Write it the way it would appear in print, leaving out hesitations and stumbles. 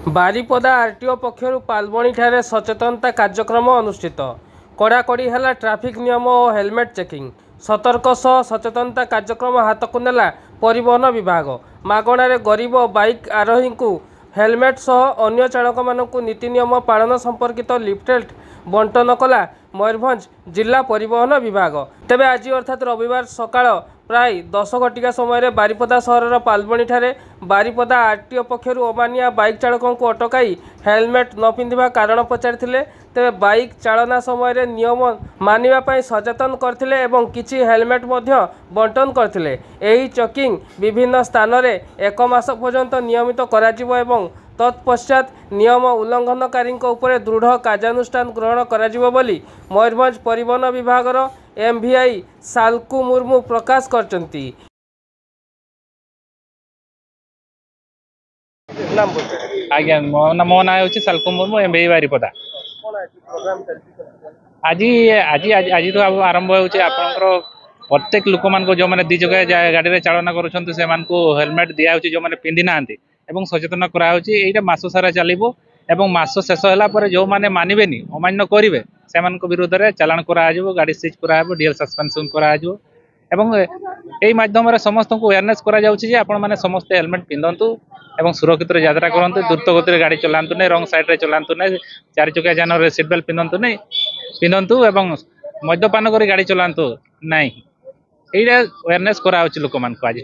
Baripada RTO पक्षरु पालबणी ठारे सचेतनता कार्यक्रम अनुष्ठित। कड़ाकड़ी है ट्राफिक नियम और हेलमेट चेकिंग। सतर्क सह सचेतनता कार्यक्रम हाथ को नेला परिवहन विभाग। मागणारे गरीब बाइक आरोही को हेलमेट सह अन्य चालक मानू नीति नियम पालन संपर्कित लिफलेट बंटन कला मयूरभंज जिला परिवहन विभाग। तेबे आज अर्थात रविवार सकाळ प्राय 10 घटिका समय बारिपदा सहर पालबणी ठारे बारिपदा आरटीओ पक्षरु अमानिया बाइक चालकों को अटकाई हेलमेट न पिंधिबा कारण पचारिथिले। तेबे बाइक चालना समय नियम मानिबा पई सचेतन करथिले एवं किछि हेलमेट मध्य बंटन करथिले। एही चेकिंग विभिन्न स्थान रे 1 मास पर्यंत नियमित कराजिबो एवं तत्पश्चात नियम उल्लंघनकारी उपरे दृढ़ कार्यानुष्ठान ग्रहण कराजिबो बोली मयूरभंज परिवहन विभाग एमवीआई साल्कु मुर्मू प्रकाश करचंती। आज्ञा मो ना हूँ साल्कु मुर्मू एमवीआई बारिपदा। आज आज आज तो आरंभ हो प्रत्येक लोक मान जो मैंने दी जगह गाड़ी चालना कर हेलमेट दिया जो मैंने पिंधि ना सचेतन कराया मास सारा चलो एवं मास शेष है जो मैंने मानवे अमान्य करेंगे से विरोध में चालाण कर गाड़ी सीज कर डीएल सस्पेंशन कर माध्यम समस्त को अवेयरनेस कर समस्त हेलमेट पिंधतु एवं सुरक्षित यात्रा करते द्रुत गति गाड़ी चलातु नहीं रंग साइड चलातु नहीं 4 चकिया जान सीट बेल्ट पिंधतु एवं मद्यपान कर गाड़ी चलातु नहीं। ये अवेयरनेस करा लोक मान आज।